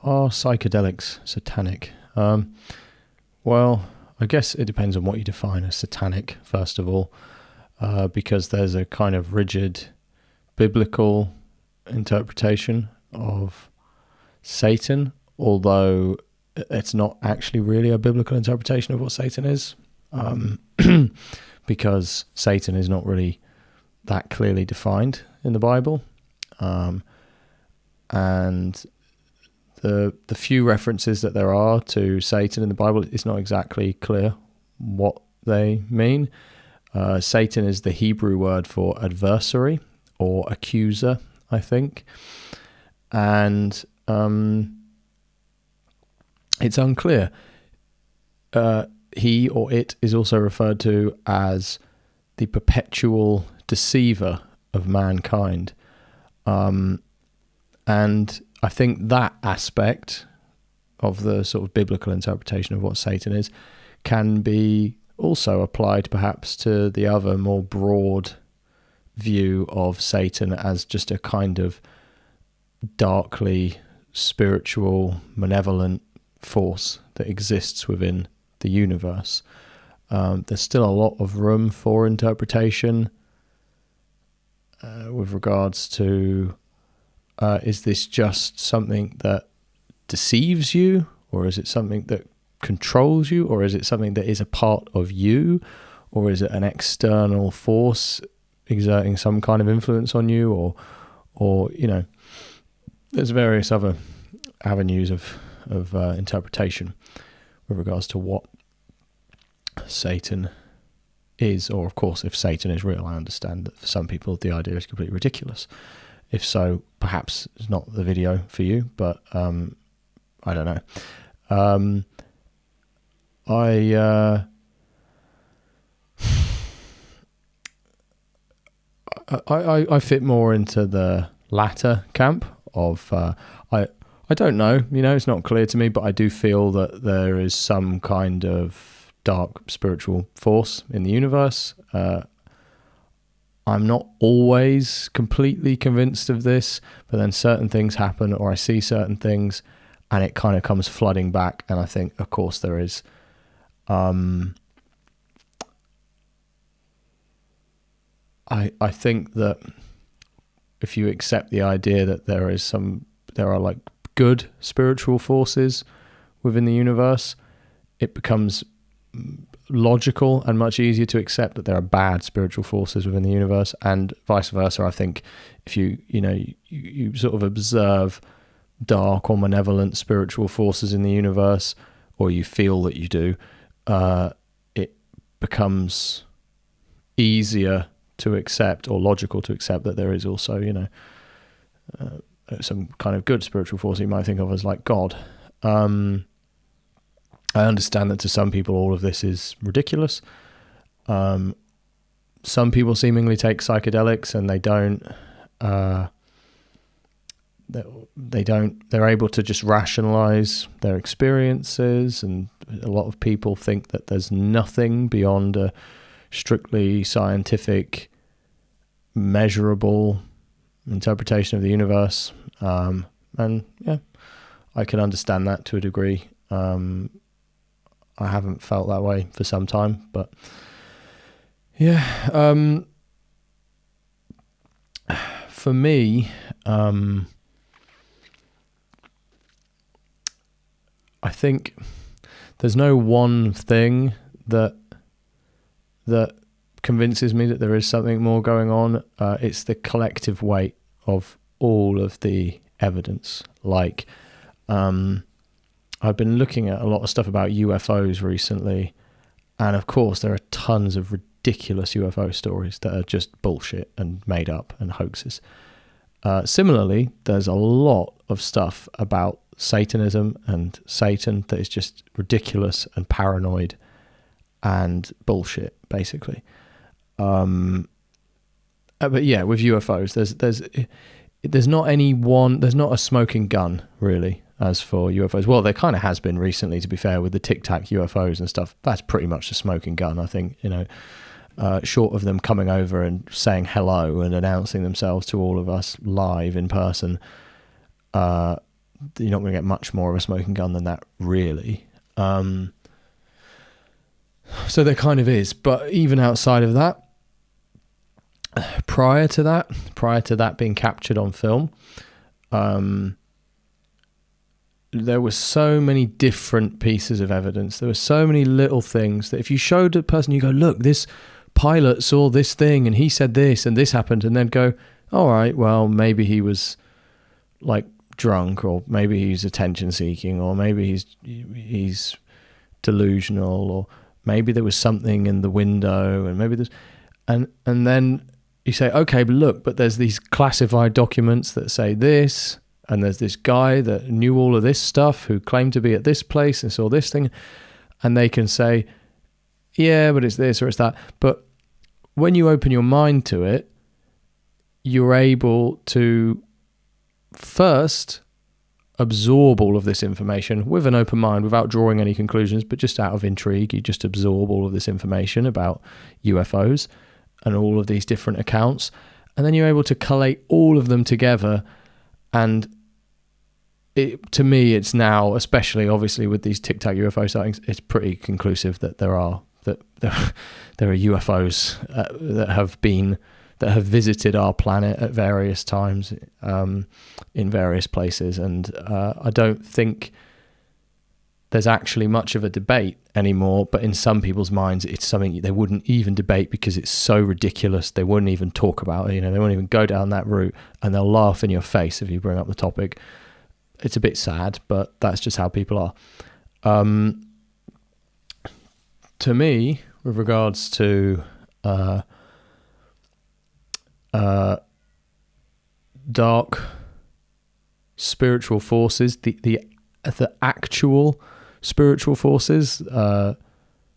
Are psychedelics satanic? Well, I guess it depends on what you define as satanic, first of all, because there's a kind of rigid biblical interpretation of Satan, although it's not actually really a biblical interpretation of what Satan is, because Satan is not really that clearly defined in the Bible. And the few references that there are to Satan in the Bible, it's not exactly clear what they mean. Satan is the Hebrew word for adversary or accuser, I think. And it's unclear. He or it is also referred to as the perpetual deceiver of mankind. And I think that aspect of the sort of biblical interpretation of what Satan is can be also applied perhaps to the other more broad view of Satan as just a kind of darkly spiritual, malevolent force that exists within the universe. There's still a lot of room for interpretation with regards to is this just something that deceives you, or is it something that controls you, or is it something that is a part of you, or is it an external force exerting some kind of influence on you, or you know, there's various other avenues of interpretation with regards to what Satan is, or of course, if Satan is real. I understand that for some people the idea is completely ridiculous. If so, perhaps it's not the video for you, but I don't know. I fit more into the latter camp of I don't know, you know, it's not clear to me, but I do feel that there is some kind of dark spiritual force in the universe. I'm not always completely convinced of this, but then certain things happen, or I see certain things, and it kind of comes flooding back, and I think, of course, there is. I think that if you accept the idea that there are like good spiritual forces within the universe, it becomes logical and much easier to accept that there are bad spiritual forces within the universe, and vice versa. I think if you sort of observe dark or malevolent spiritual forces in the universe, or you feel that you do, it becomes easier to accept, or logical to accept, that there is also, you know, some kind of good spiritual force you might think of as like God. I understand that to some people all of this is ridiculous. Some people seemingly take psychedelics and they're able to just rationalize their experiences, and a lot of people think that there's nothing beyond a strictly scientific, measurable interpretation of the universe. And yeah, I can understand that to a degree. I haven't felt that way for some time, but yeah, for me, I think there's no one thing that convinces me that there is something more going on. It's the collective weight of all of the evidence. Like, I've been looking at a lot of stuff about UFOs recently, and of course there are tons of ridiculous UFO stories that are just bullshit and made up and hoaxes. Similarly, there's a lot of stuff about Satanism and Satan that is just ridiculous and paranoid and bullshit, basically. But yeah, with UFOs, there's not a smoking gun, really, as for UFOs. Well, there kind of has been recently, to be fair, with the Tic Tac UFOs and stuff. That's pretty much a smoking gun, I think, you know, short of them coming over and saying hello and announcing themselves to all of us live in person. you're not going to get much more of a smoking gun than that, really. So there kind of is. But even outside of that, prior to that being captured on film, there were so many different pieces of evidence. There were so many little things that if you showed a person, you go, look, this pilot saw this thing and he said this and this happened, and then go, all right, well, maybe he was like drunk, or maybe he's attention seeking, or maybe he's delusional, or maybe there was something in the window, and maybe there's, and then you say, okay, but look, but there's these classified documents that say this, and there's this guy that knew all of this stuff who claimed to be at this place and saw this thing, and they can say, yeah, but it's this or it's that. But when you open your mind to it, you're able to first absorb all of this information with an open mind without drawing any conclusions, but just out of intrigue. You just absorb all of this information about UFOs and all of these different accounts, and then you're able to collate all of them together. And to me, it's now, especially obviously with these Tic Tac UFO sightings, it's pretty conclusive that there are UFOs that have visited our planet at various times, in various places, and I don't think there's actually much of a debate anymore. But in some people's minds, it's something they wouldn't even debate because it's so ridiculous. They wouldn't even talk about it. They won't even go down that route, and they'll laugh in your face if you bring up the topic. It's a bit sad, but that's just how people are. To me, with regards to dark spiritual forces, the actual spiritual forces that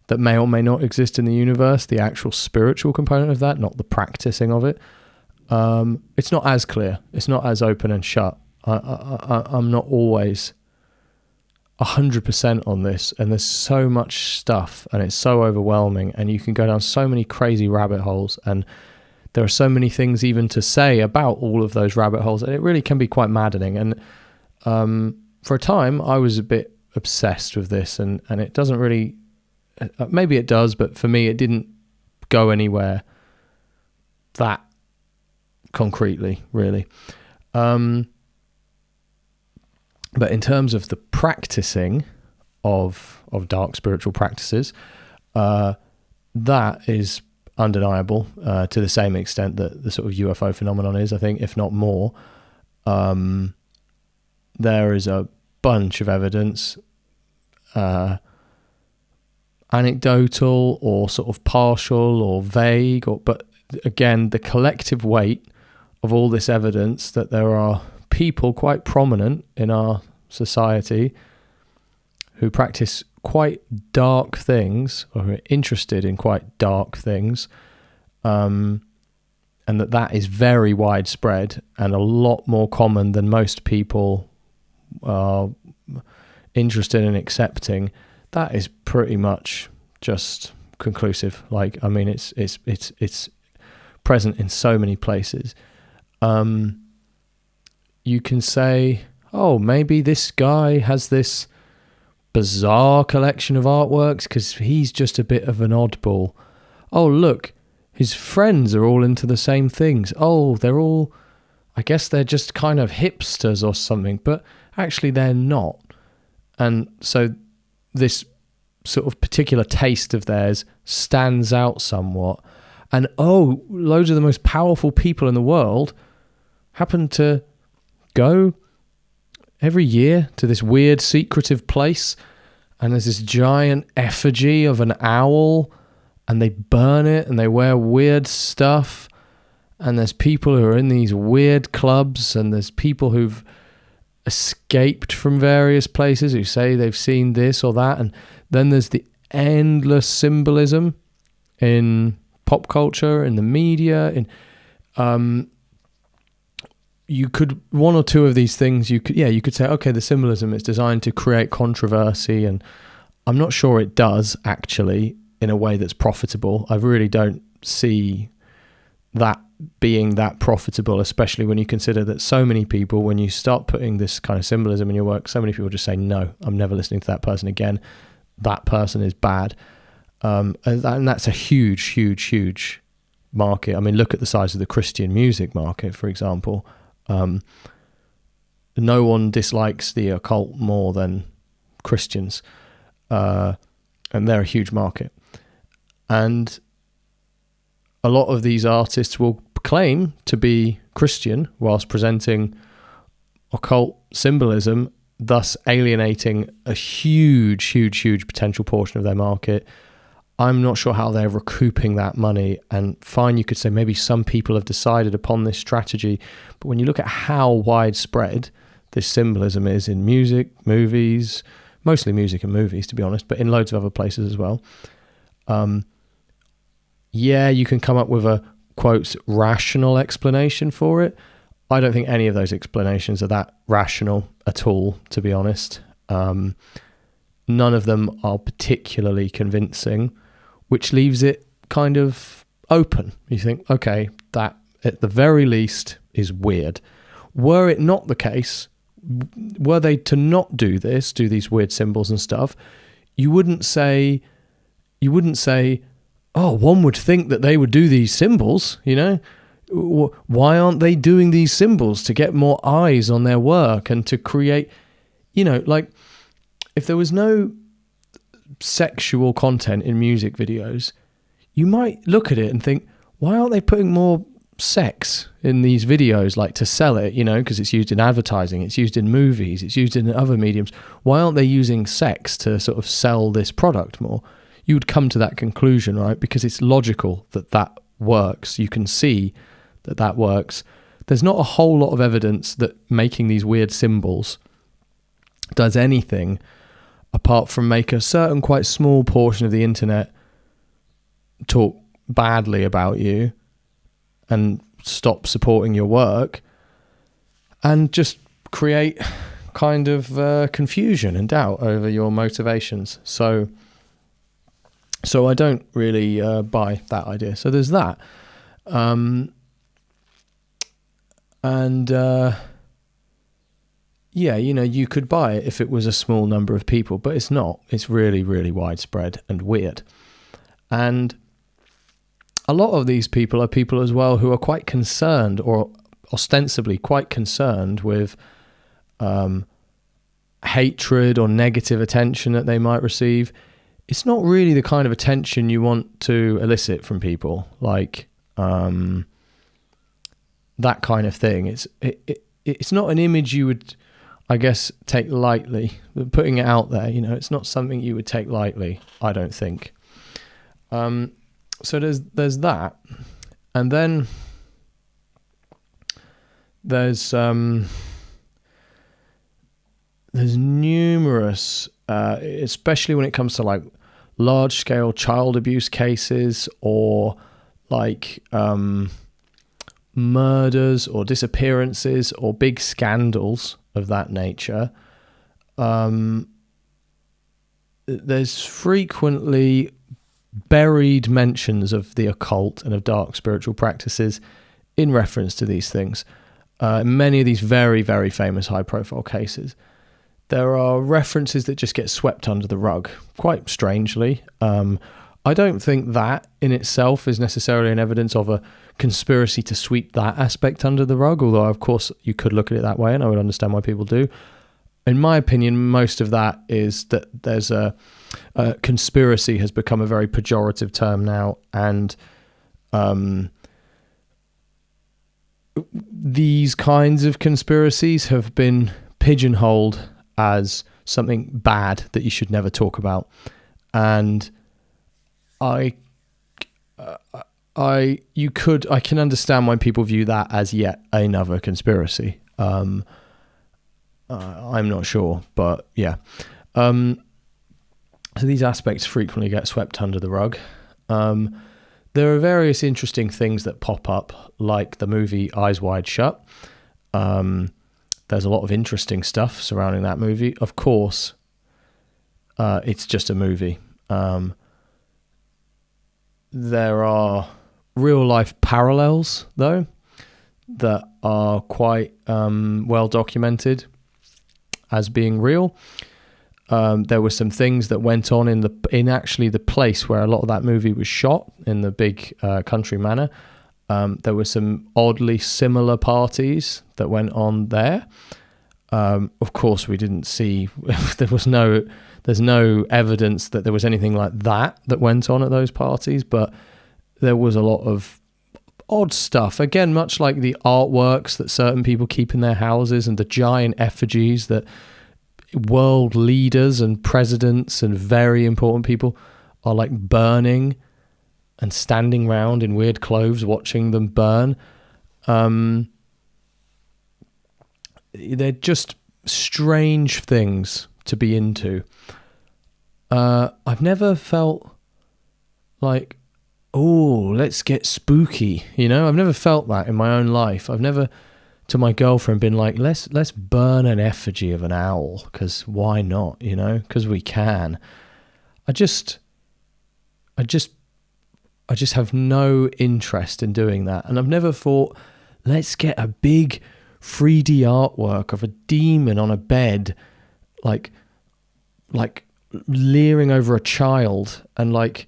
may or may not exist in the universe, the actual spiritual component of that, not the practicing of it, it's not as clear. It's not as open and shut. I'm not always 100% on this, and there's so much stuff, and it's so overwhelming, and you can go down so many crazy rabbit holes, and there are so many things even to say about all of those rabbit holes, and it really can be quite maddening. And for a time, I was a bit obsessed with this, and it doesn't really, maybe it does, but for me, it didn't go anywhere that concretely, really. But in terms of the practicing of dark spiritual practices, that is undeniable to the same extent that the sort of UFO phenomenon is, I think, if not more. There is a bunch of evidence, anecdotal or sort of partial or vague, but again, the collective weight of all this evidence that there are people quite prominent in our society who practice quite dark things, or are interested in quite dark things, and that is very widespread and a lot more common than most people are interested in accepting. That is pretty much just conclusive. Like, I mean, it's present in so many places. You can say, oh, maybe this guy has this bizarre collection of artworks because he's just a bit of an oddball. Oh, look, his friends are all into the same things. Oh, I guess they're just kind of hipsters or something, but actually they're not. And so this sort of particular taste of theirs stands out somewhat. And loads of the most powerful people in the world happen to go every year to this weird secretive place, and there's this giant effigy of an owl, and they burn it, and they wear weird stuff, and there's people who are in these weird clubs, and there's people who've escaped from various places who say they've seen this or that. And then there's the endless symbolism in pop culture, in the media, in you could, one or two of these things, you could say, okay, the symbolism is designed to create controversy, and I'm not sure it does actually in a way that's profitable. I really don't see that being that profitable, especially when you consider that so many people, when you start putting this kind of symbolism in your work, so many people just say, no, I'm never listening to that person again. That person is bad. And that's a huge market. I mean, look at the size of the Christian music market, for example. No one dislikes the occult more than Christians. And they're a huge market. And a lot of these artists will claim to be Christian whilst presenting occult symbolism, thus alienating a huge potential portion of their market. I'm not sure how they're recouping that money. And fine, you could say maybe some people have decided upon this strategy, but when you look at how widespread this symbolism is in music, movies, mostly music and movies, to be honest, but in loads of other places as well, yeah, you can come up with a, quotes, rational explanation for it. I don't think any of those explanations are that rational at all, to be honest. None of them are particularly convincing, which leaves it kind of open. You think, okay, that at the very least is weird. Were it not the case, were they to not do this, do these weird symbols and stuff, you wouldn't say, oh, one would think that they would do these symbols, you know? Why aren't they doing these symbols to get more eyes on their work and to create, you know, like if there was no sexual content in music videos, you might look at it and think, why aren't they putting more sex in these videos, like to sell it, you know, because it's used in advertising, it's used in movies, it's used in other mediums. Why aren't they using sex to sort of sell this product more? You would come to that conclusion, right? Because it's logical that that works. You can see that that works. There's not a whole lot of evidence that making these weird symbols does anything apart from make a certain quite small portion of the internet talk badly about you and stop supporting your work and just create kind of confusion and doubt over your motivations. So I don't really buy that idea. So there's that. Yeah, you know, you could buy it if it was a small number of people, but it's not. It's really, really widespread and weird. And a lot of these people are people as well who are quite concerned, or ostensibly quite concerned with hatred or negative attention that they might receive. It's not really the kind of attention you want to elicit from people, like that kind of thing. It's not an image you would, I guess, take lightly. Putting it out there, you know, it's not something you would take lightly, I don't think. So there's that, and then there's numerous, especially when it comes to like large-scale child abuse cases or like murders or disappearances or big scandals of that nature. There's frequently buried mentions of the occult and of dark spiritual practices in reference to these things. Many of these very, very famous high-profile cases, there are references that just get swept under the rug, quite strangely. I don't think that in itself is necessarily an evidence of a conspiracy to sweep that aspect under the rug, although, of course, you could look at it that way, and I would understand why people do. In my opinion, most of that is that there's a conspiracy has become a very pejorative term now, and these kinds of conspiracies have been pigeonholed as something bad that you should never talk about. And I can understand why people view that as yet another conspiracy. I'm not sure, but yeah. So these aspects frequently get swept under the rug. There are various interesting things that pop up, like the movie Eyes Wide Shut. There's a lot of interesting stuff surrounding that movie. Of course, it's just a movie. There are real life parallels though that are quite well documented as being real. There were some things that went on in actually the place where a lot of that movie was shot, in the big country manor. There were some oddly similar parties that went on there. Of course, we didn't see. There's no evidence that there was anything like that went on at those parties, but there was a lot of odd stuff. Again, much like the artworks that certain people keep in their houses and the giant effigies that world leaders and presidents and very important people are like burning and standing around in weird clothes watching them burn. They're just strange things to be into. I've never felt like, oh, let's get spooky, you know? I've never felt that in my own life. I've never, to my girlfriend, been like, let's burn an effigy of an owl, because why not, you know? Because we can. I just have no interest in doing that. And I've never thought, let's get a big 3D artwork of a demon on a bed, like leering over a child and like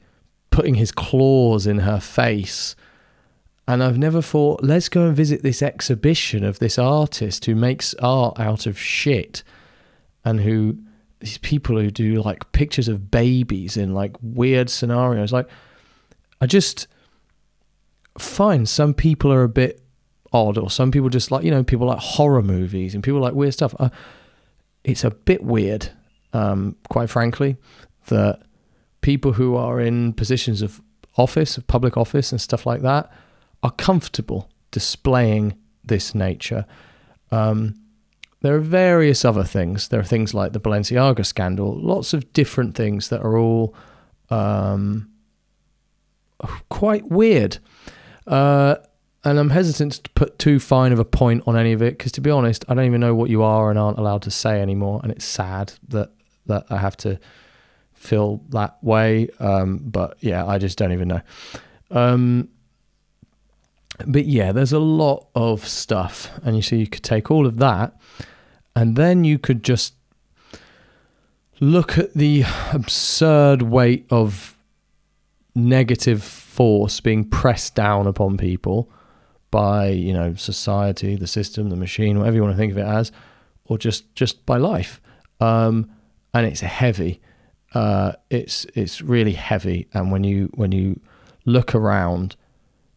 putting his claws in her face. And I've never thought, let's go and visit this exhibition of this artist who makes art out of shit, and who, these people who do like pictures of babies in like weird scenarios. Like, I just find some people are a bit odd, or some people just like, you know, people like horror movies and people like weird stuff. It's a bit weird, quite frankly, that people who are in positions of office, of public office and stuff like that, are comfortable displaying this nature. There are various other things. There are things like the Balenciaga scandal, lots of different things that are all quite weird. And I'm hesitant to put too fine of a point on any of it, because to be honest, I don't even know what you are and aren't allowed to say anymore. And it's sad that I have to feel that way. But yeah, I just don't even know. But yeah, there's a lot of stuff. And you see, you could take all of that, and then you could just look at the absurd weight of negative force being pressed down upon people by, you know, society, the system, the machine, whatever you want to think of it as, or just by life. And it's heavy. It's really heavy. And when you look around,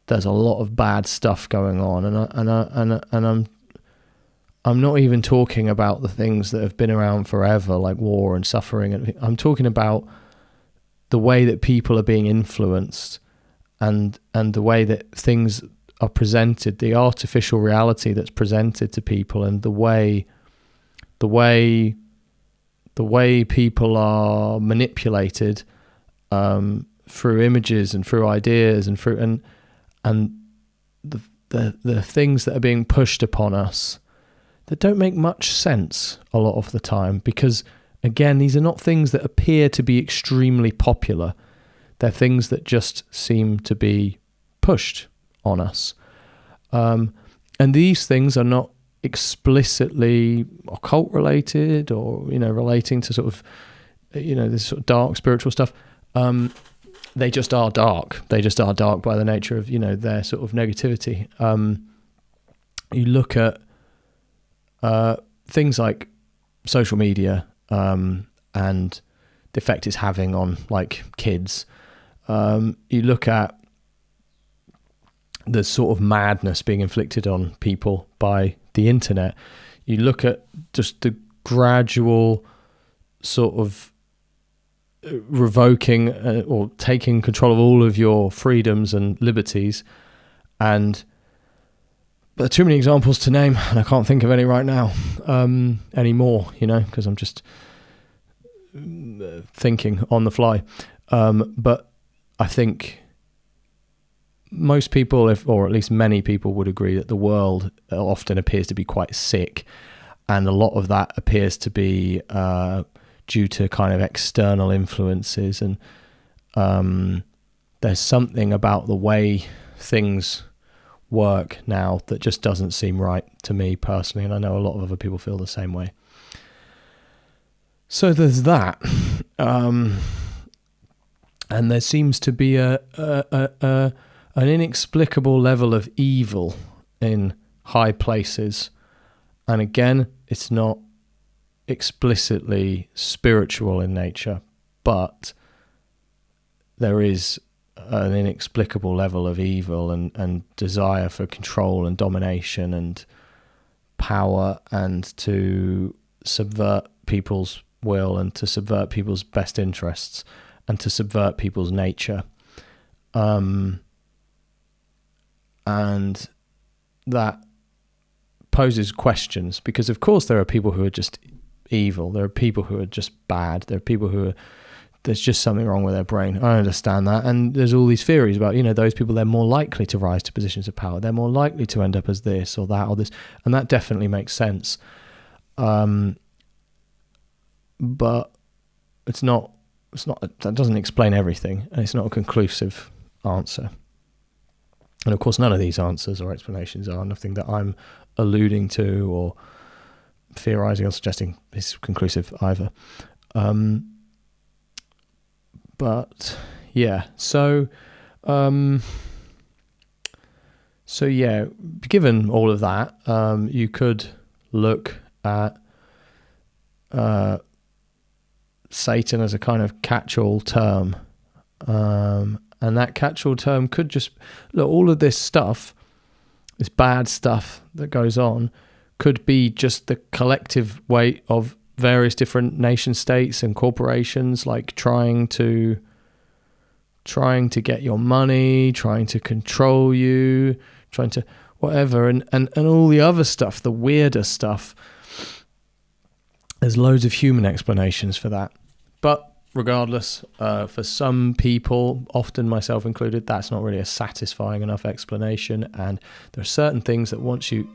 there's a lot of bad stuff going on. And I'm not even talking about the things that have been around forever, like war and suffering. And I'm talking about the way that people are being influenced, and the way that things are presented, the artificial reality that's presented to people, and the way people are manipulated through images and through ideas and through the things that are being pushed upon us that don't make much sense a lot of the time, because again, these are not things that appear to be extremely popular. They're things that just seem to be pushed on us. And these things are not explicitly occult related, or, you know, relating to sort of, you know, this sort of dark spiritual stuff. They just are dark. They just are dark by the nature of, you know, their sort of negativity. You look at things like social media, and the effect it's having on like kids. You look at the sort of madness being inflicted on people by the internet. You look at just the gradual sort of revoking or taking control of all of your freedoms and liberties. And but there are too many examples to name, and I can't think of any right now anymore, you know, because I'm just thinking on the fly. But I think most people, or at least many people, would agree that the world often appears to be quite sick, and a lot of that appears to be due to kind of external influences. And there's something about the way things work now that just doesn't seem right to me personally, and I know a lot of other people feel the same way. So there's that, and there seems to be an inexplicable level of evil in high places, and again, it's not explicitly spiritual in nature, but there is an inexplicable level of evil and desire for control and domination and power, and to subvert people's will and to subvert people's best interests and to subvert people's nature. And that poses questions, because of course there are people who are just evil, there are people who are just bad, there are people who are, there's just something wrong with their brain. I understand that, and there's all these theories about, those people, they're more likely to rise to positions of power, they're more likely to end up as this or that or this, and that definitely makes sense. But it's not, that doesn't explain everything, and it's not a conclusive answer. And of course, none of these answers or explanations are nothing that I'm alluding to or theorizing or suggesting is conclusive either. But yeah, so yeah, given all of that, you could look at Satan as a kind of catch-all term, and that catch-all term could just look, all of this stuff, this bad stuff that goes on, could be just the collective weight of various different nation states and corporations, like trying to get your money, trying to control you, trying to whatever, and all the other stuff, the weirder stuff. There's loads of human explanations for that. But regardless, for some people, often myself included, that's not really a satisfying enough explanation. And there are certain things that once you...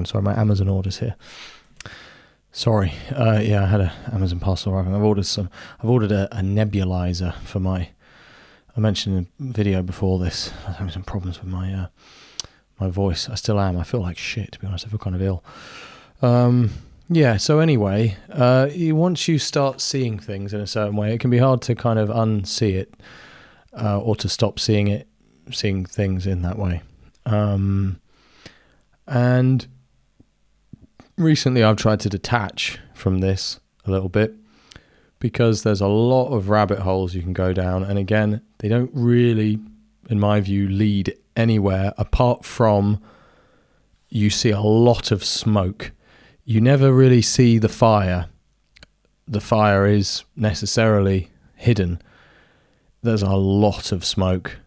Sorry, my Amazon orders here. Sorry. Yeah, I had an Amazon parcel arriving. I've ordered a nebulizer for my... I mentioned in a video before this, I was having some problems with my voice. I still am. I feel like shit, to be honest. I feel kind of ill. Yeah, so anyway, once you start seeing things in a certain way, it can be hard to kind of unsee it, or to stop seeing things in that way. And recently I've tried to detach from this a little bit, because there's a lot of rabbit holes you can go down, and again, they don't really, in my view, lead anywhere apart from you see a lot of smoke. You never really see the fire. The fire is necessarily hidden. There's a lot of smoke,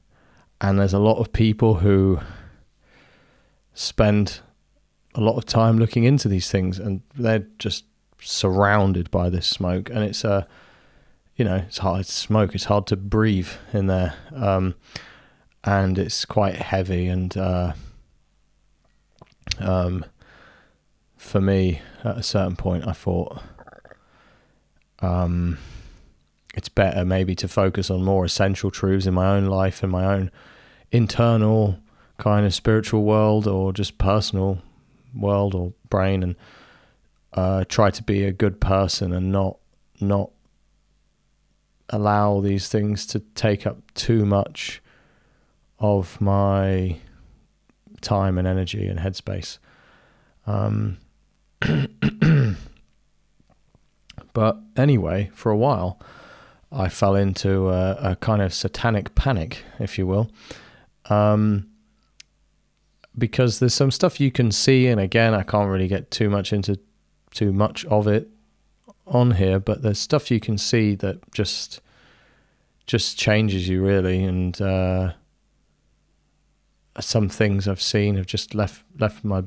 and there's a lot of people who spend a lot of time looking into these things, and they're just surrounded by this smoke, and it's it's hard to smoke. It's hard to breathe in there, and it's quite heavy, and for me, at a certain point, I thought it's better maybe to focus on more essential truths in my own life, in my own internal kind of spiritual world, or just personal world or brain, and try to be a good person and not allow these things to take up too much of my time and energy and headspace. But anyway, for a while, I fell into a kind of satanic panic, if you will, because there's some stuff you can see, and again, I can't really get too much of it on here, but there's stuff you can see that just changes you really, and some things I've seen have just left my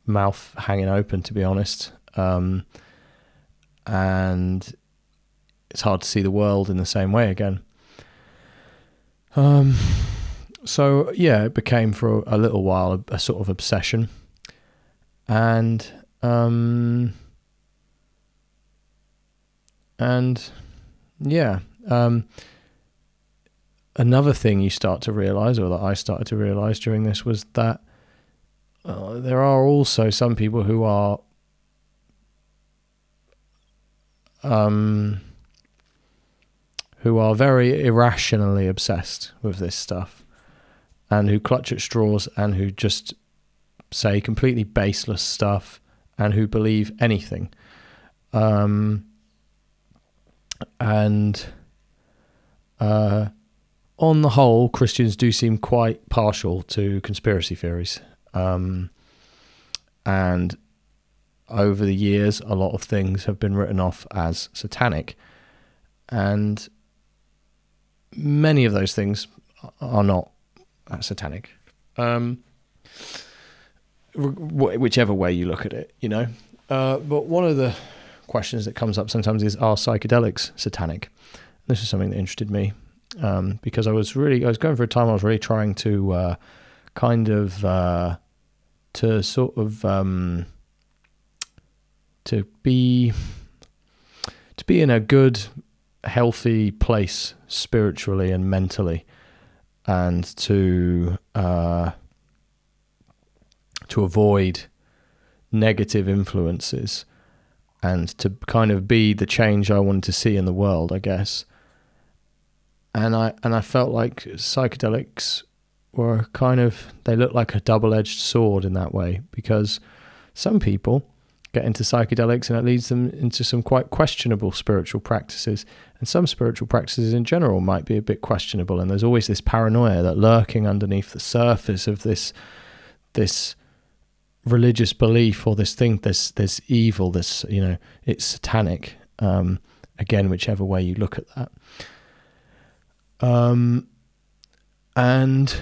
mouth hanging open, to be honest, and it's hard to see the world in the same way again. So yeah, it became for a little while a sort of obsession, and yeah, another thing you start to realize, or that I started to realize during this, was that there are also some people who are very irrationally obsessed with this stuff, and who clutch at straws, and who just say completely baseless stuff, and who believe anything. On the whole, Christians do seem quite partial to conspiracy theories. And over the years, a lot of things have been written off as satanic. And many of those things are not satanic. Whichever way you look at it, you know. But one of the questions that comes up sometimes is, are psychedelics satanic? This is something that interested me, because I was going through a time I was really trying to to be in a good, healthy place spiritually and mentally, and to avoid negative influences, and to kind of be the change I wanted to see in the world, I guess. And I felt like psychedelics were they look like a double-edged sword in that way, because some people get into psychedelics and it leads them into some quite questionable spiritual practices, and some spiritual practices in general might be a bit questionable, and there's always this paranoia that lurking underneath the surface of this religious belief, or this thing, this evil, this, you know, it's satanic, again, whichever way you look at that. And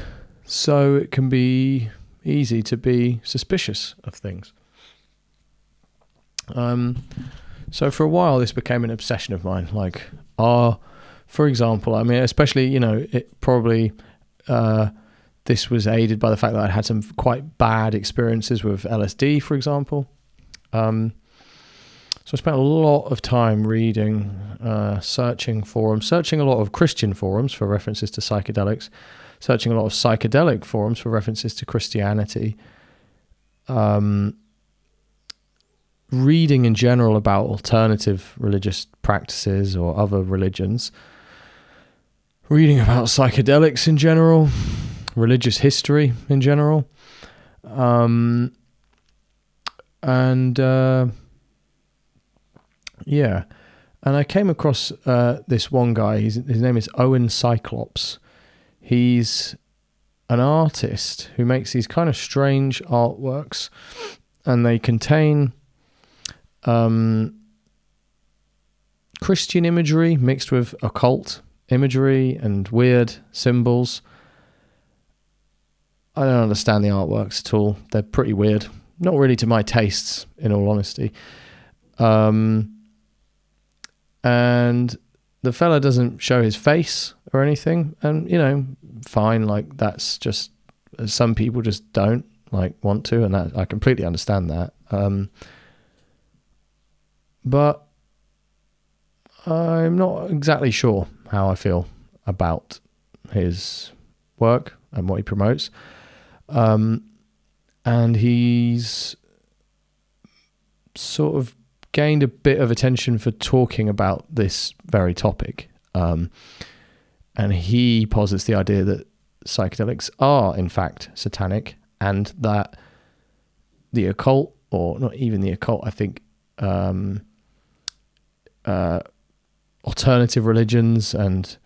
so it can be easy to be suspicious of things. So for a while, this became an obsession of mine. Like, for example, I mean, especially, you know, it probably, this was aided by the fact that I'd had some quite bad experiences with LSD, for example. So I spent a lot of time reading, searching a lot of Christian forums for references to psychedelics, searching a lot of psychedelic forums for references to Christianity, reading in general about alternative religious practices or other religions, reading about psychedelics in general, religious history in general, yeah, and I came across this one guy. His name is Owen Cyclops. He's an artist who makes these kind of strange artworks, and they contain Christian imagery mixed with occult imagery and weird symbols. I don't understand the artworks at all. They're pretty weird. Not really to my tastes, in all honesty. And the fella doesn't show his face or anything, and, you know, fine, like, that's just, some people just don't like want to, and that, I completely understand that. But I'm not exactly sure how I feel about his work and what he promotes. And he's sort of gained a bit of attention for talking about this very topic. And he posits the idea that psychedelics are, in fact, satanic, and that the occult, or not even the occult, I think, alternative religions, and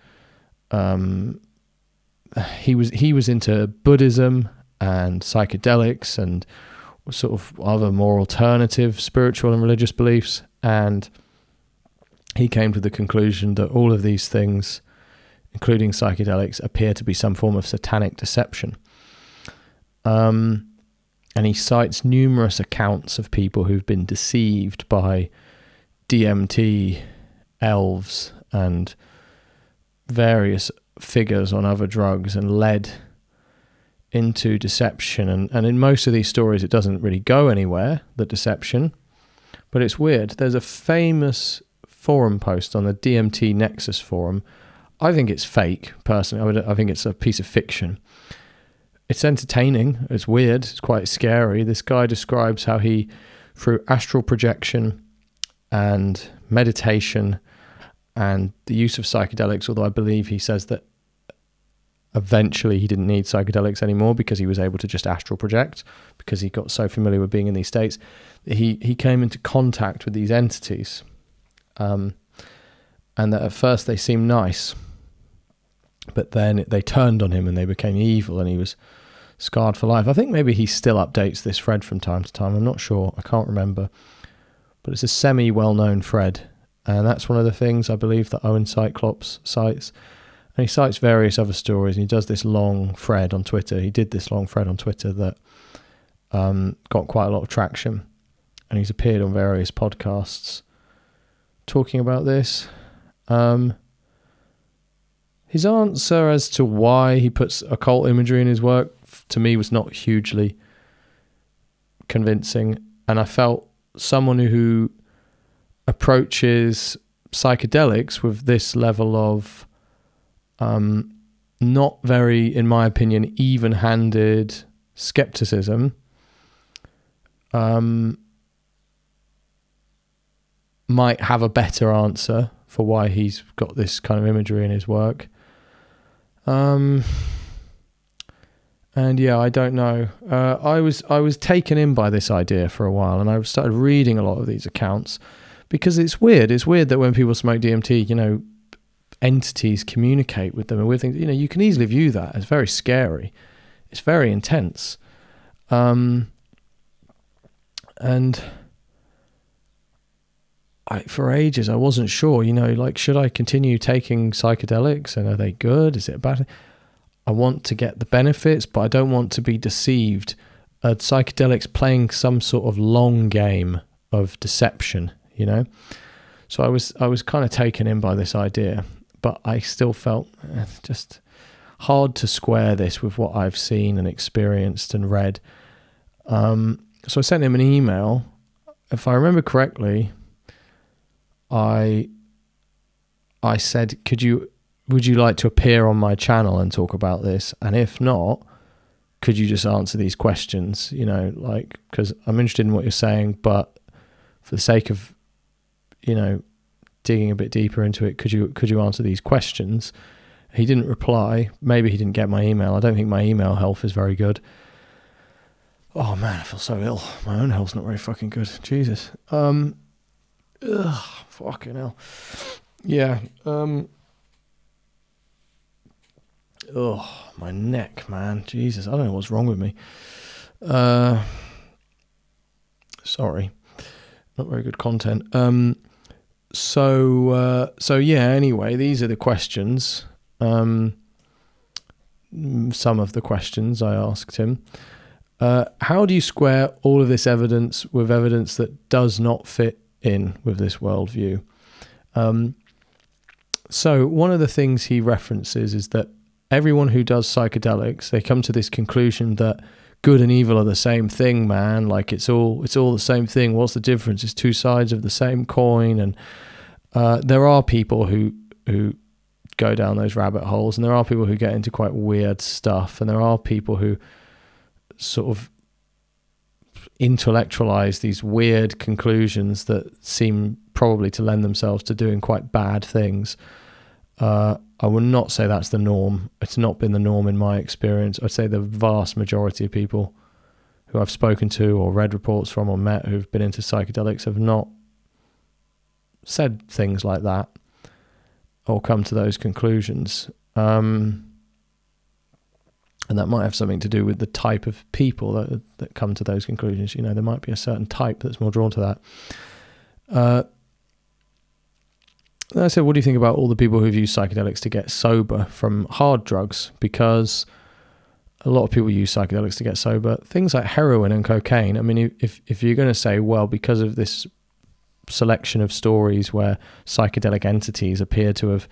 he was into Buddhism and psychedelics and sort of other more alternative spiritual and religious beliefs, and he came to the conclusion that all of these things, including psychedelics, appear to be some form of satanic deception. And he cites numerous accounts of people who've been deceived by DMT, elves, and various figures on other drugs, and led into deception. And in most of these stories, it doesn't really go anywhere, the deception. But it's weird. There's a famous forum post on the DMT Nexus forum I think it's fake, personally. I think it's a piece of fiction. It's entertaining. It's weird. It's quite scary. This guy describes how he, through astral projection and meditation and the use of psychedelics, although I believe he says that eventually he didn't need psychedelics anymore because he was able to just astral project, because he got so familiar with being in these states. He came into contact with these entities, and that at first they seemed nice, but then they turned on him and they became evil, and he was scarred for life. I think maybe he still updates this thread from time to time. I'm not sure. I can't remember. But it's a semi-well-known thread, and that's one of the things I believe that Owen Cyclops cites. And he cites various other stories, and he does this long thread on Twitter. He did this long thread on Twitter that got quite a lot of traction, and he's appeared on various podcasts talking about this. His answer as to why he puts occult imagery in his work, to me, was not hugely convincing, and I felt someone who approaches psychedelics with this level of not very, in my opinion, even-handed skepticism might have a better answer for why he's got this kind of imagery in his work. And yeah, I don't know. I was taken in by this idea for a while, and I started reading a lot of these accounts because it's weird. It's weird that when people smoke DMT, entities communicate with them and weird things. You can easily view that as very scary. It's very intense. And for ages, I wasn't sure, should I continue taking psychedelics, and are they good? Is it a bad thing? I want to get the benefits, but I don't want to be deceived. Psychedelics playing some sort of long game of deception, So I was kind of taken in by this idea, but I still felt just hard to square this with what I've seen and experienced and read. So I sent him an email. If I remember correctly, I said, would you like to appear on my channel and talk about this? And if not, could you just answer these questions? Because I'm interested in what you're saying, but for the sake of, digging a bit deeper into it, could you answer these questions? He didn't reply. Maybe he didn't get my email. I don't think my email health is very good. Oh man, I feel so ill. My own health's not very fucking good. Jesus. Fucking hell. Yeah. My neck, man. Jesus, I don't know what's wrong with me. Sorry. Not very good content. So yeah, anyway, these are the questions. Some of the questions I asked him. How do you square all of this evidence with evidence that does not fit in with this worldview? So one of the things he references is that everyone who does psychedelics, they come to this conclusion that good and evil are the same thing, man. Like it's all the same thing. What's the difference? It's two sides of the same coin. And there are people who go down those rabbit holes, and there are people who get into quite weird stuff, and there are people who sort of intellectualize these weird conclusions that seem probably to lend themselves to doing quite bad things. I would not say that's the norm. It's not been the norm in my experience. I'd say the vast majority of people who I've spoken to or read reports from or met who've been into psychedelics have not said things like that or come to those conclusions. And that might have something to do with the type of people that come to those conclusions. There might be a certain type that's more drawn to that. I said, what do you think about all the people who've used psychedelics to get sober from hard drugs? Because a lot of people use psychedelics to get sober. Things like heroin and cocaine. I mean, if you're going to say, well, because of this selection of stories where psychedelic entities appear to have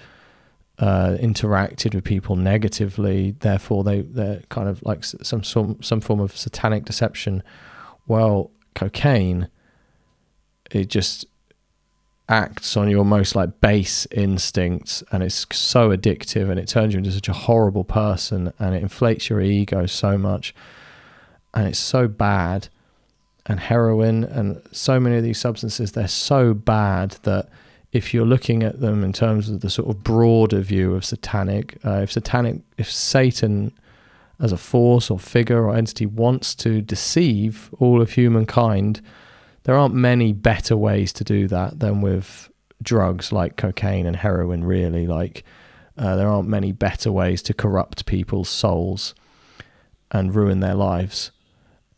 interacted with people negatively, therefore they're kind of like some form of satanic deception. Well, cocaine, it just acts on your most like base instincts, and it's so addictive, and it turns you into such a horrible person, and it inflates your ego so much, and it's so bad. And heroin and so many of these substances, they're so bad that if you're looking at them in terms of the sort of broader view of satanic, if Satan as a force or figure or entity wants to deceive all of humankind, there aren't many better ways to do that than with drugs like cocaine and heroin, really. Like, there aren't many better ways to corrupt people's souls and ruin their lives.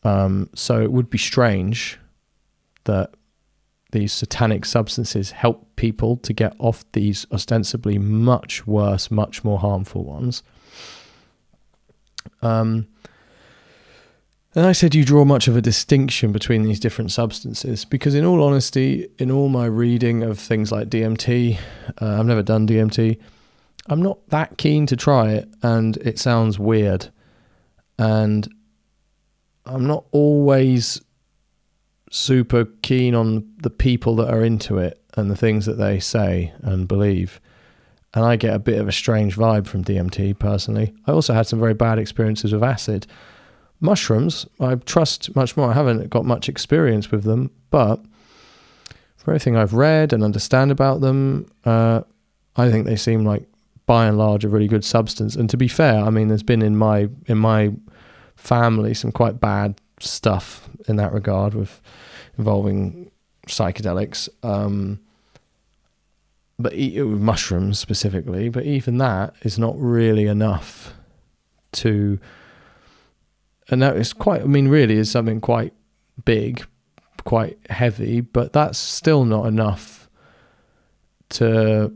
So it would be strange that these satanic substances help people to get off these ostensibly much worse, much more harmful ones. And I said you draw much of a distinction between these different substances, because in all honesty, in all my reading of things like DMT, I've never done DMT, I'm not that keen to try it, and it sounds weird, and I'm not always super keen on the people that are into it and the things that they say and believe. And I get a bit of a strange vibe from DMT personally. I also had some very bad experiences with acid. Mushrooms, I trust much more. I haven't got much experience with them, but for everything I've read and understand about them, I think they seem like, by and large, a really good substance. And to be fair, I mean, there's been in my family some quite bad stuff in that regard with involving psychedelics, but with mushrooms specifically. But even that is not really enough to, and that is quite, I mean, really is something quite big, quite heavy, but that's still not enough to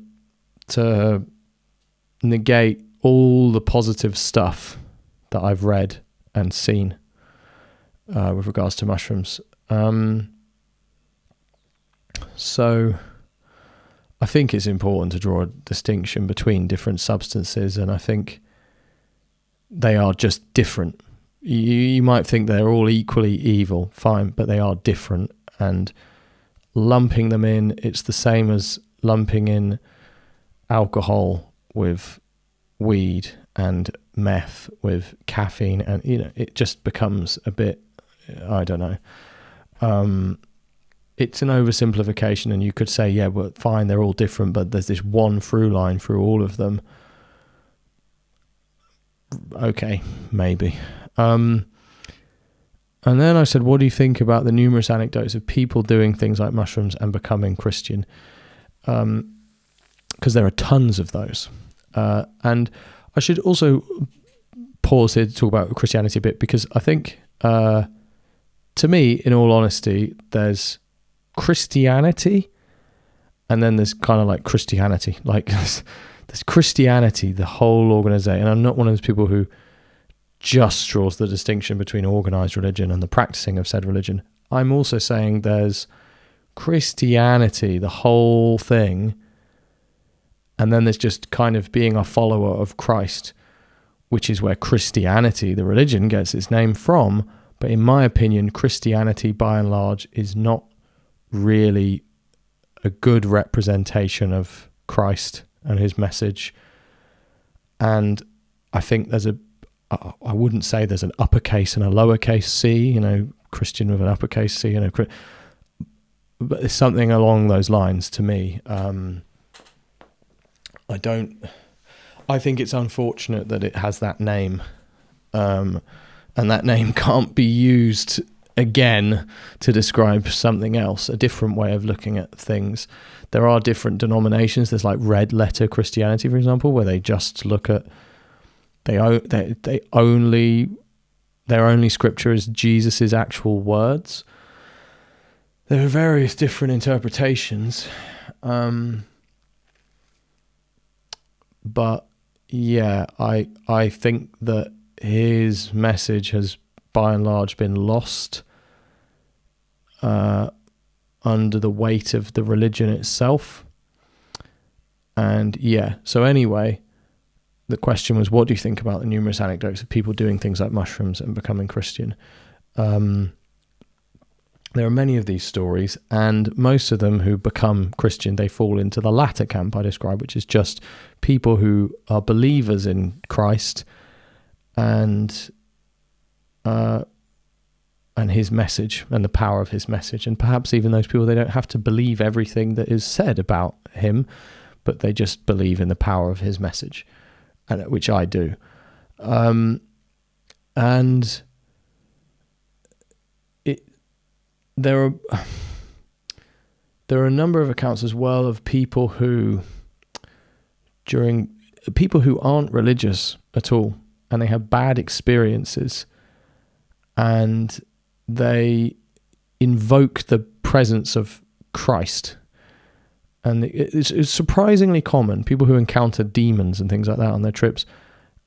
negate all the positive stuff that I've read and seen with regards to mushrooms. So I think it's important to draw a distinction between different substances, and I think they are just different. You might think they're all equally evil, fine, but they are different, and lumping them in, it's the same as lumping in alcohol with weed and meth with caffeine, and it just becomes a bit, I don't know, it's an oversimplification, and you could say, yeah, well, fine, they're all different, but there's this one through line through all of them. Okay, maybe. And then I said, what do you think about the numerous anecdotes of people doing things like mushrooms and becoming Christian? Because there are tons of those. And I should also pause here to talk about Christianity a bit, because I think, to me, in all honesty, there's Christianity, and then there's kind of like Christianity. Like, there's Christianity, the whole organization. And I'm not one of those people who just draws the distinction between organized religion and the practicing of said religion. I'm also saying there's Christianity, the whole thing, and then there's just kind of being a follower of Christ, which is where Christianity, the religion, gets its name from. But in my opinion, Christianity, by and large, is not really a good representation of Christ and his message. And I think I wouldn't say there's an uppercase and a lowercase c, Christian with an uppercase C, but it's something along those lines to me. I think it's unfortunate that it has that name, and that name can't be used again to describe something else, a different way of looking at things. There are different denominations. There's like Red Letter Christianity, for example, where they just look at their only scripture is Jesus's actual words. There are various different interpretations, but yeah, I think that his message has by and large been lost under the weight of the religion itself. And yeah, so anyway, the question was, what do you think about the numerous anecdotes of people doing things like mushrooms and becoming Christian? there are many of these stories, and most of them who become Christian, they fall into the latter camp I described, which is just people who are believers in Christ and his message and the power of his message. And perhaps even those people, they don't have to believe everything that is said about him, but they just believe in the power of his message, and which I do. And there are a number of accounts as well of people who aren't religious at all, and they have bad experiences, and they invoke the presence of Christ. And it's surprisingly common, people who encounter demons and things like that on their trips,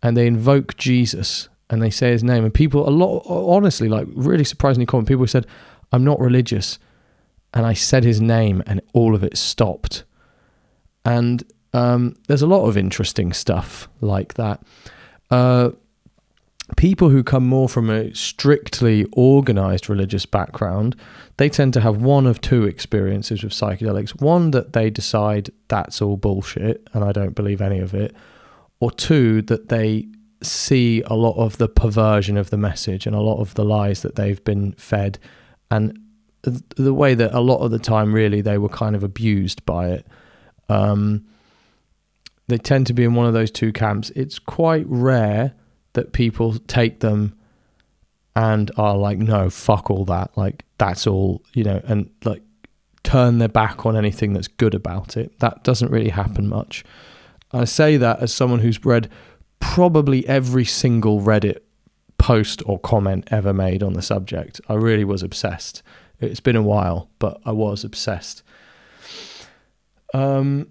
and they invoke Jesus and they say his name. And people, honestly, like really surprisingly common, people who said, I'm not religious, and I said his name and all of it stopped. And there's a lot of interesting stuff like that. People who come more from a strictly organized religious background, they tend to have one of two experiences with psychedelics. One, that they decide that's all bullshit and I don't believe any of it. Or two, that they see a lot of the perversion of the message and a lot of the lies that they've been fed, and the way that a lot of the time really they were kind of abused by it. They tend to be in one of those two camps. It's quite rare that people take them and are like, no, fuck all that, like that's all, and like turn their back on anything that's good about it. That doesn't really happen much. I say that as someone who's read probably every single Reddit post or comment ever made on the subject. I really was obsessed. It's been a while, but I was obsessed. So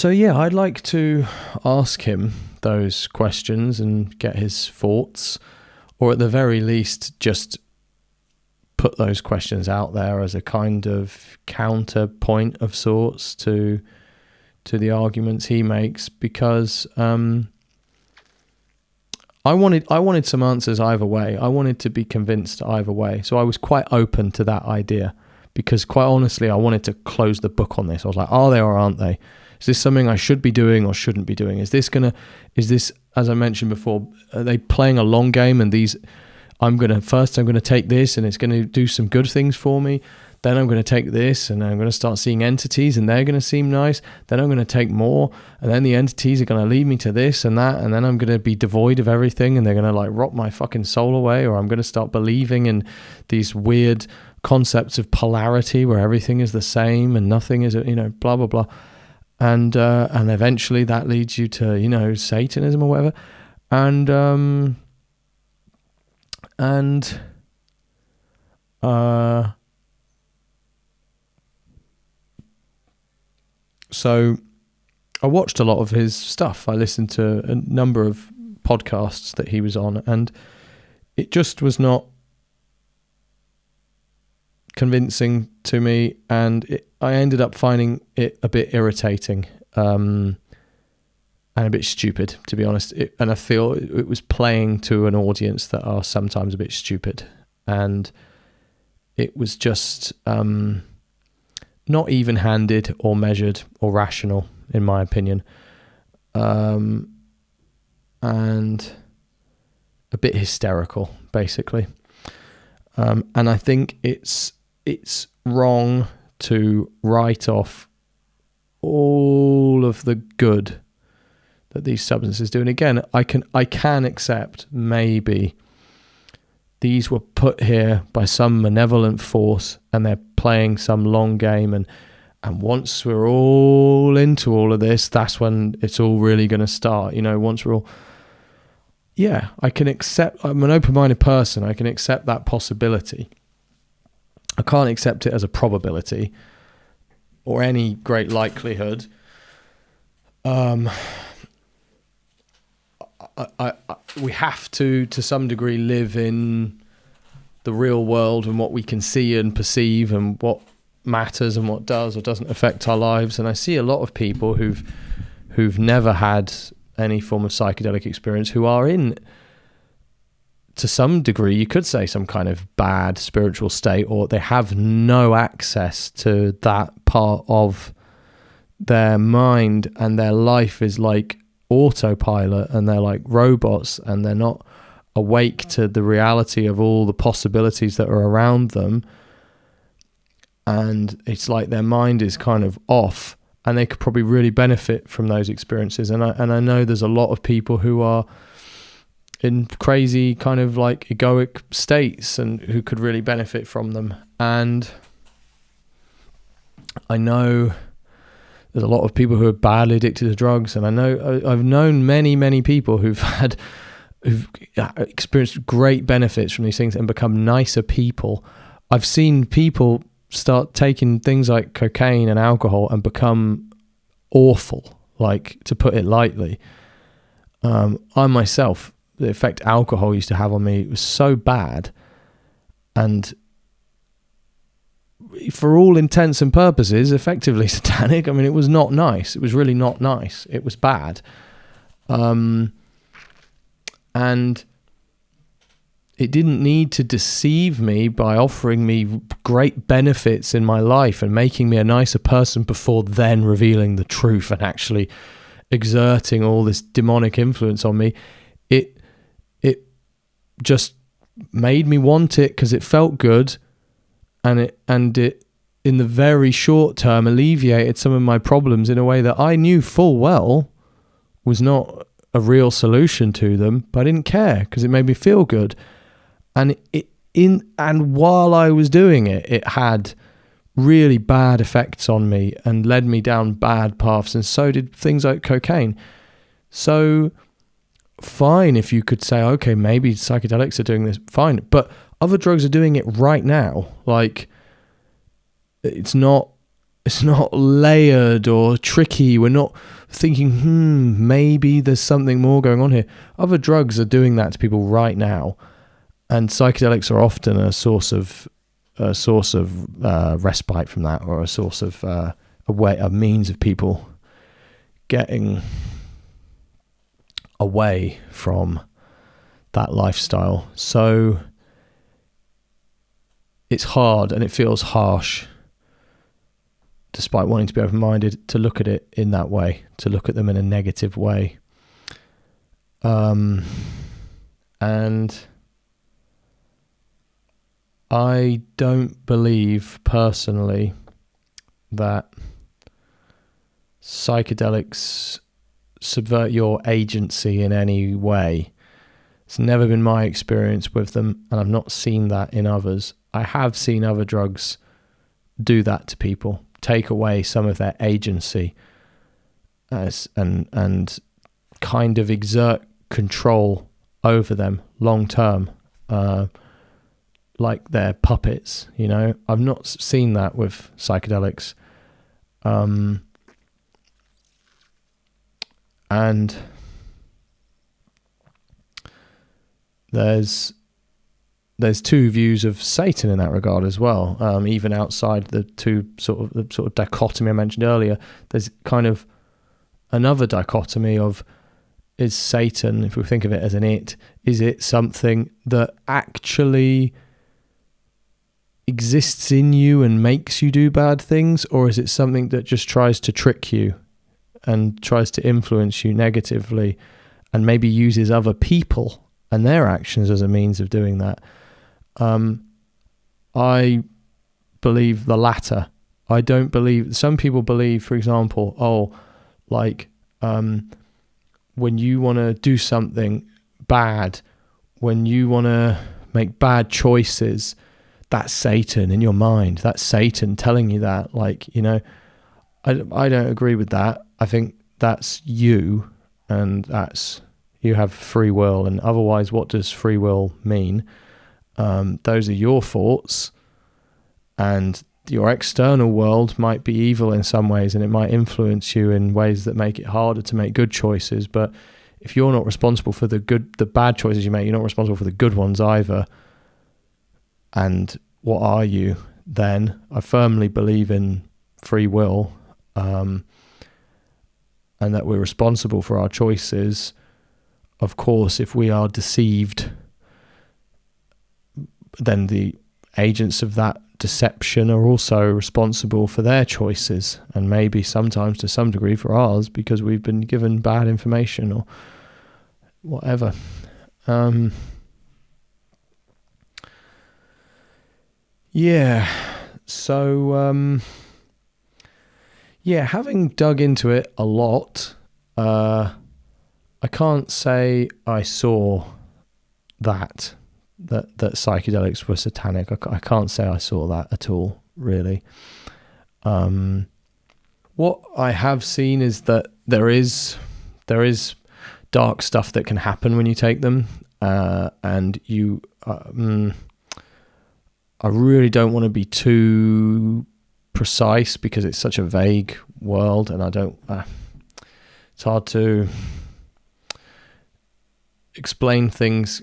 yeah, I'd like to ask him those questions and get his thoughts, or at the very least just put those questions out there as a kind of counterpoint of sorts to the arguments he makes, because I wanted some answers either way. I wanted to be convinced either way. So I was quite open to that idea, because quite honestly, I wanted to close the book on this. I was like, are they or aren't they? Is this something I should be doing or shouldn't be doing? Is this, as I mentioned before, are they playing a long game, and I'm going to take this and it's going to do some good things for me. Then I'm going to take this and I'm going to start seeing entities and they're going to seem nice. Then I'm going to take more, and then the entities are going to lead me to this and that. And then I'm going to be devoid of everything and they're going to like rot my fucking soul away. Or I'm going to start believing in these weird concepts of polarity where everything is the same and nothing is, blah, blah, blah. And eventually that leads you to, Satanism or whatever. So I watched a lot of his stuff. I listened to a number of podcasts that he was on, and it just was not convincing to me, and I ended up finding it a bit irritating and a bit stupid, to be honest. And I feel it was playing to an audience that are sometimes a bit stupid, and it was just not even-handed or measured or rational, in my opinion, and a bit hysterical, basically. And I think it's wrong to write off all of the good that these substances do. And again, I can accept maybe these were put here by some malevolent force and they're playing some long game, and once we're all into all of this, that's when it's all really going to start. Once we're all... Yeah, I can accept... I'm an open-minded person. I can accept that possibility. I can't accept it as a probability or any great likelihood. We have to some degree, live in the real world and what we can see and perceive and what matters and what does or doesn't affect our lives. And I see a lot of people who've never had any form of psychedelic experience, who are in to some degree, you could say some kind of bad spiritual state, or they have no access to that part of their mind, and their life is like autopilot, and they're like robots, and they're not awake to the reality of all the possibilities that are around them. And it's like their mind is kind of off, and they could probably really benefit from those experiences. And I know there's a lot of people who are in crazy kind of like egoic states and who could really benefit from them. And I know there's a lot of people who are badly addicted to drugs, and I know I've known many people who've experienced great benefits from these things and become nicer people. I've seen people start taking things like cocaine and alcohol and become awful, like, to put it lightly. I myself, the effect alcohol used to have on me was so bad, and for all intents and purposes effectively satanic. I mean, it was not nice. It was really not nice. It was bad. And it didn't need to deceive me by offering me great benefits in my life and making me a nicer person before then revealing the truth and actually exerting all this demonic influence on me. It just made me want it because it felt good, and it in the very short term alleviated some of my problems in a way that I knew full well was not a real solution to them, but I didn't care because it made me feel good. And while I was doing it, it had really bad effects on me and led me down bad paths, and so did things like cocaine. So fine if you could say, okay, maybe psychedelics are doing this, fine, but other drugs are doing it right now. Like, it's not layered or tricky. We're not thinking, maybe there's something more going on here. Other drugs are doing that to people right now. And psychedelics are often a source of respite from that, or a source of a means of people getting away from that lifestyle. So it's hard and it feels harsh, despite wanting to be open-minded, to look at it in that way, to look at them in a negative way. And I don't believe personally that psychedelics subvert your agency in any way. It's never been my experience with them, and I've not seen that in others. I have seen other drugs do that to people, take away some of their agency, and kind of exert control over them long term, like they're puppets, you know. I've not seen that with psychedelics. And there's two views of Satan in that regard as well. Even outside the sort of dichotomy I mentioned earlier, there's kind of another dichotomy of, is Satan, if we think of it as an it, is it something that actually exists in you and makes you do bad things, or is it something that just tries to trick you and tries to influence you negatively, and maybe uses other people and their actions as a means of doing that? I believe the latter. I don't believe, some people believe, for example, when you want to do something bad, when you want to make bad choices, that's Satan in your mind. That's Satan telling you that. Like, you know, I don't agree with that. I think that's you, and that's, you have free will, and otherwise what does free will mean? Those are your thoughts, and your external world might be evil in some ways, and it might influence you in ways that make it harder to make good choices. But if you're not responsible for the bad choices you make, you're not responsible for the good ones either. And what are you then? I firmly believe in free will, and that we're responsible for our choices. Of course, if we are deceived then the agents of that deception are also responsible for their choices, and maybe sometimes to some degree for ours, because we've been given bad information or whatever. So having dug into it a lot, I can't say I saw that psychedelics were satanic. I can't say I saw that at all, really. What I have seen is that there is dark stuff that can happen when you take them, and you I really don't want to be too precise because it's such a vague world, and I don't it's hard to explain things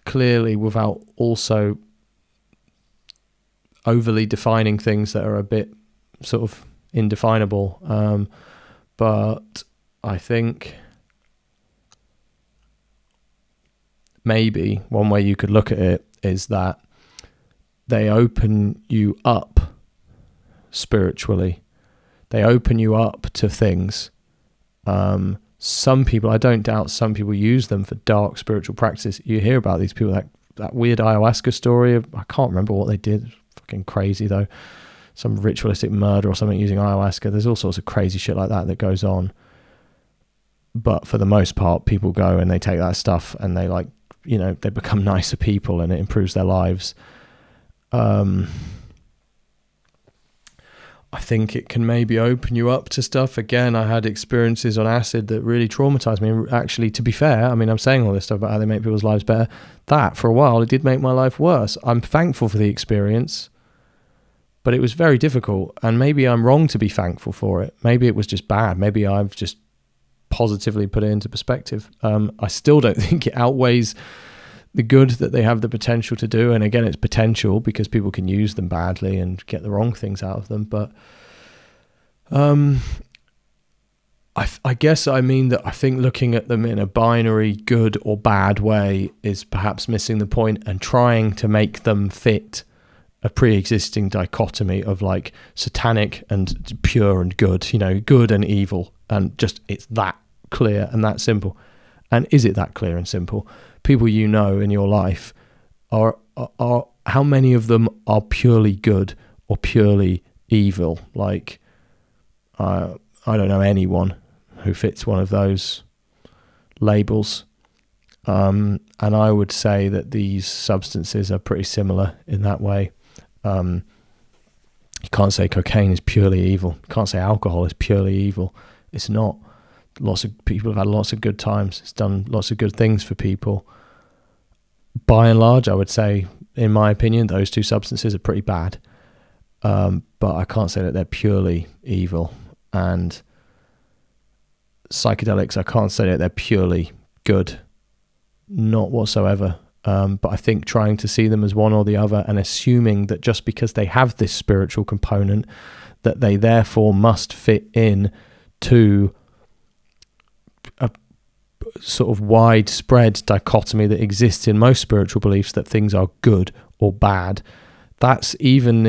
clearly without also overly defining things that are a bit sort of indefinable. But I think maybe one way you could look at it is that they open you up spiritually. They open you up to things. Some people, I don't doubt some people use them for dark spiritual practices. You hear about these people, that weird ayahuasca story. I can't remember what they did. It's fucking crazy though. Some ritualistic murder or something using ayahuasca. There's all sorts of crazy shit like that goes on. But for the most part, people go and they take that stuff and they they become nicer people and it improves their lives. I think it can maybe open you up to stuff. Again, I had experiences on acid that really traumatized me. Actually, to be fair, I mean, I'm saying all this stuff about how they make people's lives better. That, for a while, it did make my life worse. I'm thankful for the experience, but it was very difficult. And maybe I'm wrong to be thankful for it. Maybe it was just bad. Maybe I've just positively put it into perspective. I still don't think it outweighs the good that they have the potential to do. And again, it's potential because people can use them badly and get the wrong things out of them. But I guess I mean that I think looking at them in a binary good or bad way is perhaps missing the point, and trying to make them fit a pre-existing dichotomy of like satanic and pure and good, good and evil, and just it's that clear and that simple. And is it that clear and simple? People in your life are how many of them are purely good or purely evil? Like I don't know anyone who fits one of those labels. And I would say that these substances are pretty similar in that way. You can't say cocaine is purely evil. You can't say alcohol is purely evil. It's not. Lots of people have had lots of good times. It's done lots of good things for people. By and large, I would say, in my opinion, those two substances are pretty bad. But I can't say that they're purely evil. And psychedelics, I can't say that they're purely good. Not whatsoever. But I think trying to see them as one or the other and assuming that just because they have this spiritual component, that they therefore must fit in to a sort of widespread dichotomy that exists in most spiritual beliefs, that things are good or bad. That's even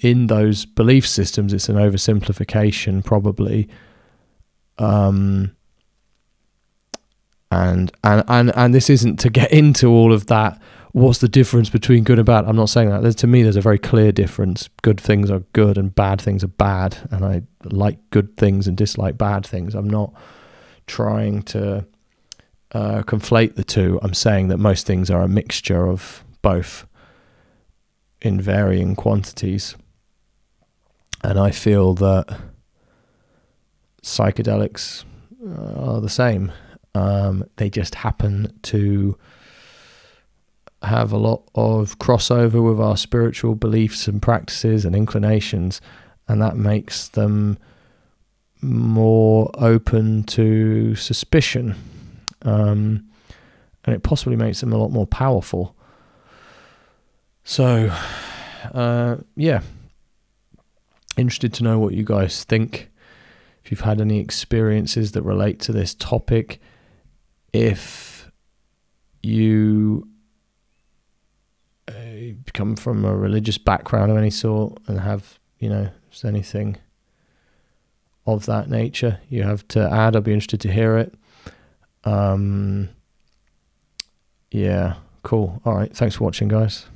in those belief systems, it's an oversimplification probably. And this isn't to get into all of that. What's the difference between good and bad? I'm not saying that. To me, there's a very clear difference. Good things are good and bad things are bad. And I like good things and dislike bad things. I'm not trying to conflate the two. I'm saying that most things are a mixture of both in varying quantities. And I feel that psychedelics are the same. They just happen to have a lot of crossover with our spiritual beliefs and practices and inclinations, and that makes them more open to suspicion, and it possibly makes them a lot more powerful. So interested to know what you guys think, if you've had any experiences that relate to this topic, if you come from a religious background of any sort and have, just anything of that nature you have to add, I'd be interested to hear it. Yeah, cool. All right, thanks for watching, guys.